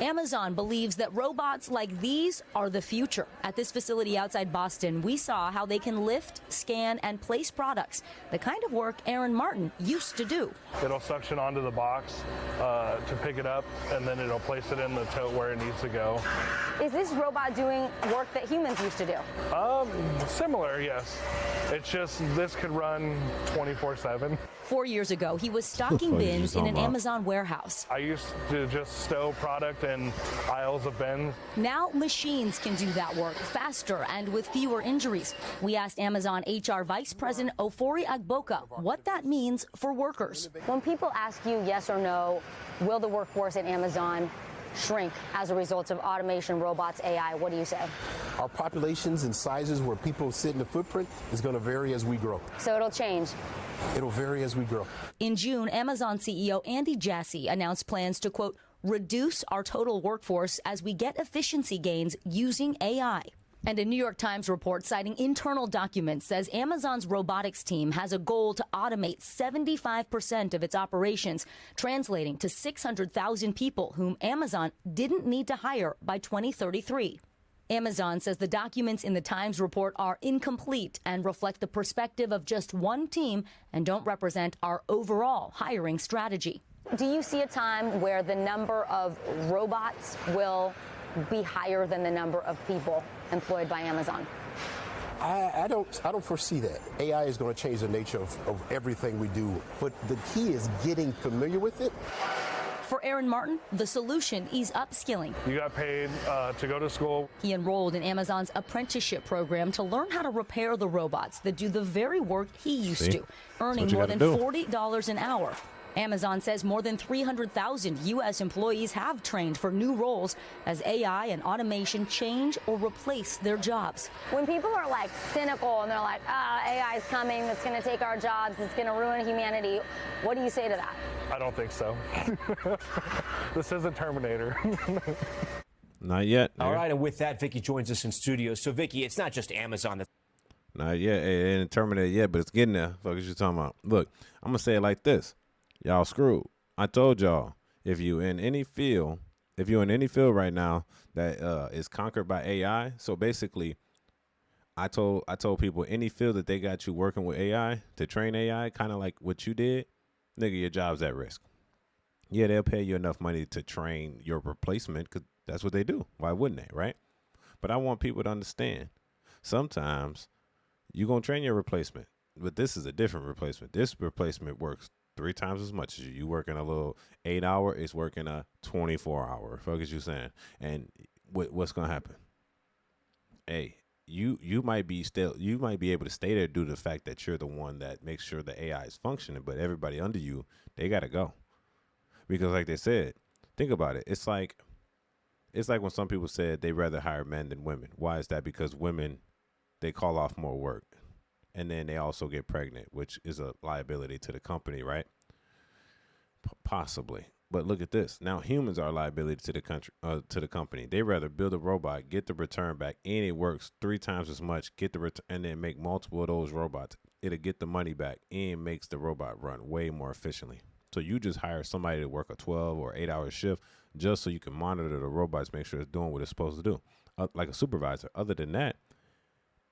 Amazon believes that robots like these are the future. At this facility outside Boston, we saw how they can lift, scan, and place products, the kind of work Aaron Martin used to do. It'll suction onto the box to pick it up, and then it'll place it in the tote where it needs to go. Is this robot doing work that humans used to do? Similar, yes. It's just this could run 24/7. 4 years ago, he was stocking bins in an Amazon warehouse. I used to just stow product in aisles of bins. Now machines can do that work faster and with fewer injuries. We asked Amazon HR Vice President Ofori Agboka what that means for workers. When people ask you yes or no, will the workforce at Amazon shrink as a result of automation, robots, AI, what do you say? Our populations and sizes where people sit in the footprint is going to vary as we grow. So it'll change. It'll vary as we grow. In June, Amazon CEO Andy Jassy announced plans to, quote, reduce our total workforce as we get efficiency gains using AI. And a New York Times report citing internal documents says Amazon's robotics team has a goal to automate 75% of its operations, translating to 600,000 people whom Amazon didn't need to hire by 2033. Amazon says the documents in the Times report are incomplete and reflect the perspective of just one team and don't represent our overall hiring strategy. Do you see a time where the number of robots will be higher than the number of people employed by Amazon? I don't foresee that. AI is going to change the nature of everything we do, but the key is getting familiar with it. For Aaron Martin, the solution is upskilling. You got paid to go to school. He enrolled in Amazon's apprenticeship program to learn how to repair the robots that do the very work he used to, earning more than $40 an hour. Amazon says more than 300,000 U.S. employees have trained for new roles as AI and automation change or replace their jobs. When people are like cynical and they're like, AI is coming, it's going to take our jobs, it's going to ruin humanity, what do you say to that? I don't think so. This isn't Terminator. Not yet. All right, and with that, Vicky joins us in studio. So, Vicky, it's not just Amazon that's not yet. It ain't terminated yet, but it's getting there. Fuck is you talking about? Look, I'm going to say it like this. Y'all screwed. I told y'all, if you're in any field right now that is conquered by AI, so basically, I told people any field that they got you working with AI to train AI, kind of like what you did, nigga, your job's at risk. Yeah, they'll pay you enough money to train your replacement because that's what they do. Why wouldn't they, right? But I want people to understand, sometimes you're going to train your replacement, but this is a different replacement. This replacement works 3 times as much as you. You working a little 8-hour, it's working a 24-hour. Fuck is you saying? And what's gonna happen? Hey, you might be able to stay there due to the fact that you're the one that makes sure the AI is functioning, but everybody under you, they gotta go. Because like they said, think about it. It's like when some people said they rather hire men than women. Why is that? Because women, they call off more work. And then they also get pregnant, which is a liability to the company, right? Possibly. But look at this. Now humans are a liability to the company. They rather build a robot, get the return back, and it works 3 times as much, get the return, and then make multiple of those robots. It'll get the money back and makes the robot run way more efficiently. So you just hire somebody to work a 12 or 8-hour shift just so you can monitor the robots, make sure it's doing what it's supposed to do, like a supervisor. Other than that,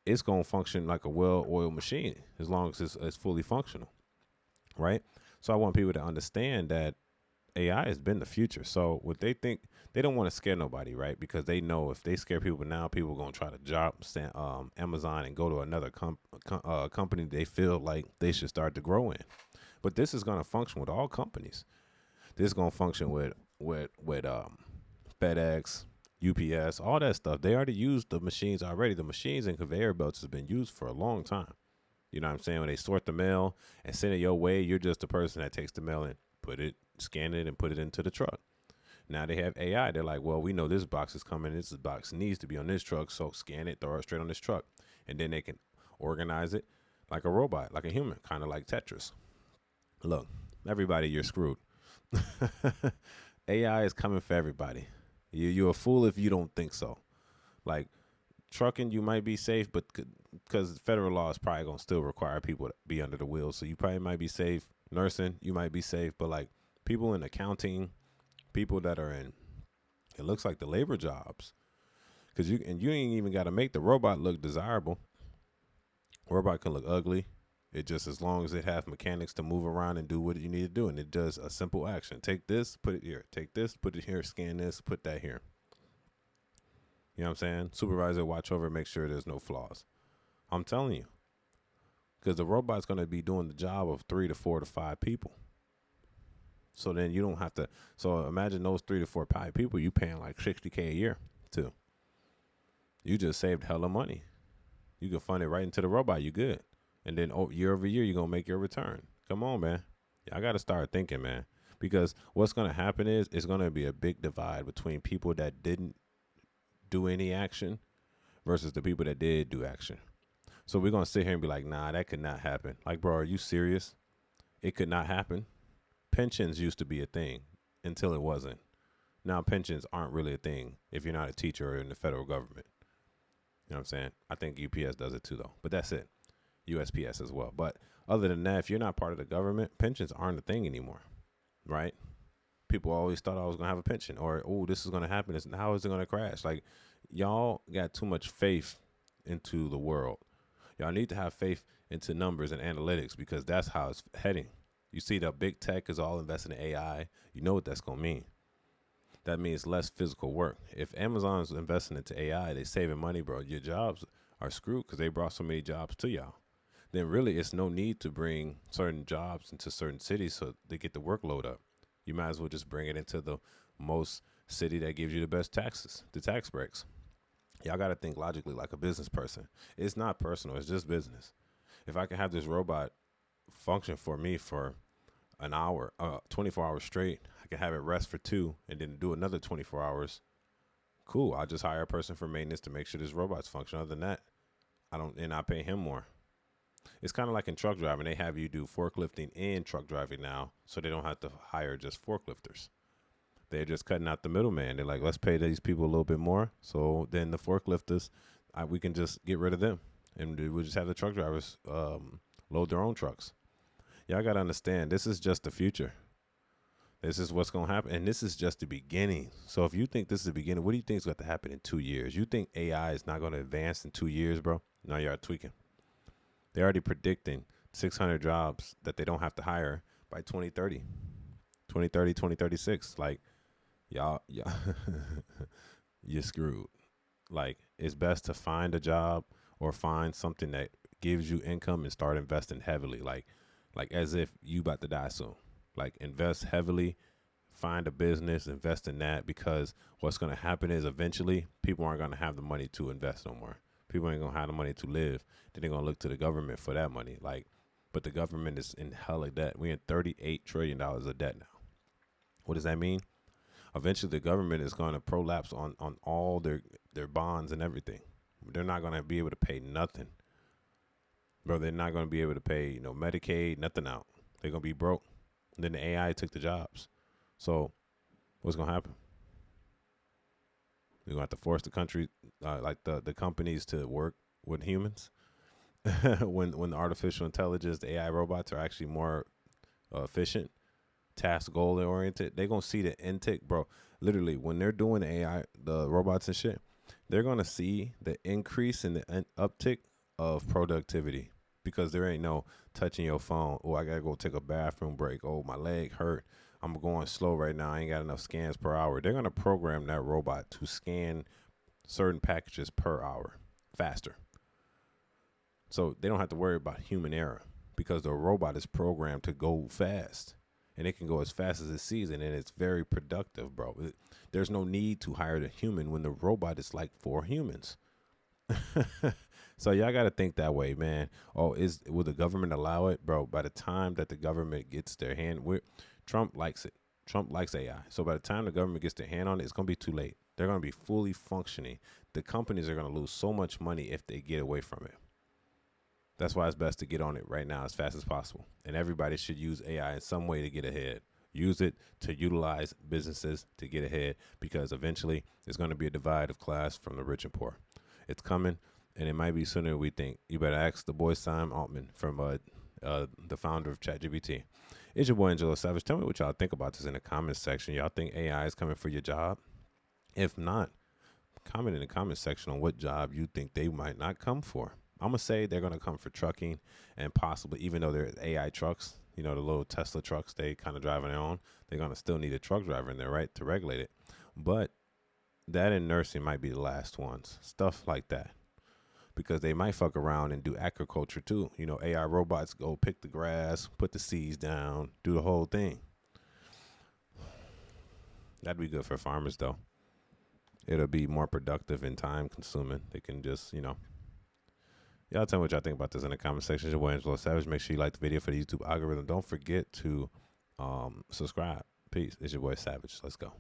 it's going to function like a well-oiled machine as long as it's fully functional, right? So I want people to understand that AI has been the future. So what they think, they don't want to scare nobody, right? Because they know if they scare people now, people are going to try to job Amazon and go to another company they feel like they should start to grow in. But this is going to function with all companies. This is going to function with FedEx, UPS, all that stuff. They already used the machines already. The machines and conveyor belts has been used for a long time. You know what I'm saying? When they sort the mail and send it your way, you're just the person that takes the mail and scan it and put it into the truck. Now they have AI. They're like, well, we know this box is coming. This box needs to be on this truck. So scan it, throw it straight on this truck. And then they can organize it like a robot, like a human, kind of like Tetris. Look, everybody, you're screwed. AI is coming for everybody. You're a fool if you don't think so. Like trucking, you might be safe, but because federal law is probably going to still require people to be under the wheel. So you probably might be safe. Nursing, you might be safe. But like people in accounting, people that are in It looks like the labor jobs. Cause you ain't even got to make the robot look desirable. Robot can look ugly. It just, as long as it has mechanics to move around and do what you need to do, and it does a simple action. Take this, put it here. Take this, put it here. Scan this, put that here. You know what I'm saying? Supervisor, watch over, make sure there's no flaws. I'm telling you, because the robot's going to be doing the job of 3 to 4 to 5 people. So then you don't have to. So imagine those 3 to 4 people you paying like $60K a year to. You just saved hella money. You can fund it right into the robot. You good. And then year over year, you're going to make your return. Come on, man. I got to start thinking, man. Because what's going to happen is it's going to be a big divide between people that didn't do any action versus the people that did do action. So we're going to sit here and be like, nah, that could not happen. Like, bro, are you serious? It could not happen. Pensions used to be a thing until it wasn't. Now pensions aren't really a thing if you're not a teacher or in the federal government. You know what I'm saying? I think UPS does it too, though. But that's it. USPS as well. But other than that, if you're not part of the government, pensions aren't a thing anymore, right? People always thought I was going to have a pension, or, oh, this is going to happen. How is it going to crash? Like, y'all got too much faith into the world. Y'all need to have faith into numbers and analytics, because that's how it's heading. You see the big tech is all invested in AI. You know what that's going to mean. That means less physical work. If Amazon's investing into AI, they saving money, bro. Your jobs are screwed because they brought so many jobs to y'all. Then really it's no need to bring certain jobs into certain cities so they get the workload up. You might as well just bring it into the most city that gives you the best taxes, the tax breaks. Y'all got to think logically like a business person. It's not personal. It's just business. If I can have this robot function for me for an hour, 24 hours straight, I can have it rest for 2 and then do another 24 hours. Cool. I'll just hire a person for maintenance to make sure this robot's function. Other than that, I pay him more. It's kind of like in truck driving. They have you do forklifting and truck driving now, so they don't have to hire just forklifters. They're just cutting out the middleman. They're like, let's pay these people a little bit more. So then the forklifters, we can just get rid of them. And we'll just have the truck drivers load their own trucks. Y'all got to understand, this is just the future. This is what's going to happen. And this is just the beginning. So if you think this is the beginning, what do you think is going to happen in 2 years? You think AI is not going to advance in 2 years, bro? No, you're tweaking. They're already predicting 600 jobs that they don't have to hire by 2030, 2036. Like, y'all, you're screwed. Like, it's best to find a job or find something that gives you income and start investing heavily. Like as if you about to die soon. Like, invest heavily, find a business, invest in that, because what's going to happen is eventually people aren't going to have the money to invest no more. People ain't going to have the money to live. Then they're going to look to the government for that money. Like, but the government is in hella debt. We're in $38 trillion of debt now. What does that mean? Eventually the government is going to prolapse on all their bonds and everything. They're not going to be able to pay nothing. Bro, they're not going to be able to pay, Medicaid, nothing out. They're going to be broke. And then the AI took the jobs. So what's going to happen? We're going to have to force the country, the companies, to work with humans when the artificial intelligence, the AI robots are actually more efficient, task goal oriented. They're going to see the intake, bro. Literally, when they're doing the AI, the robots and shit, they're going to see the increase in the uptick of productivity, because there ain't no touching your phone. Oh, I got to go take a bathroom break. Oh, my leg hurt. I'm going slow right now. I ain't got enough scans per hour. They're going to program that robot to scan certain packages per hour faster. So they don't have to worry about human error, because the robot is programmed to go fast, and it can go as fast as it sees, and it's very productive, bro. There's no need to hire the human when the robot is like 4 humans. So y'all got to think that way, man. Oh, will the government allow it? Bro, by the time that the government gets their hand, Trump likes it. Trump likes AI. So by the time the government gets their hand on it, it's going to be too late. They're going to be fully functioning. The companies are going to lose so much money if they get away from it. That's why it's best to get on it right now as fast as possible. And everybody should use AI in some way to get ahead. Use it to utilize businesses to get ahead, because eventually there's going to be a divide of class from the rich and poor. It's coming. And it might be sooner than we think. You better ask the boy Sam Altman from the founder of ChatGPT. It's your boy Angelo Savage. Tell me what y'all think about this in the comments section. Y'all think AI is coming for your job? If not, comment in the comment section on what job you think they might not come for. I'm going to say they're going to come for trucking and possibly, even though they're AI trucks, you know, the little Tesla trucks, they kind of drive on their own. They're going to still need a truck driver in there, right, to regulate it. But that and nursing might be the last ones, stuff like that. Because they might fuck around and do agriculture too. You know, AI robots go pick the grass, put the seeds down, do the whole thing. That'd be good for farmers, though. It'll be more productive and time consuming. They can just, you know. Y'all tell me what y'all think about this in the comment section. It's your boy Angelo Savage. Make sure you like the video for the YouTube algorithm. Don't forget to subscribe. Peace. It's your boy Savage. Let's go.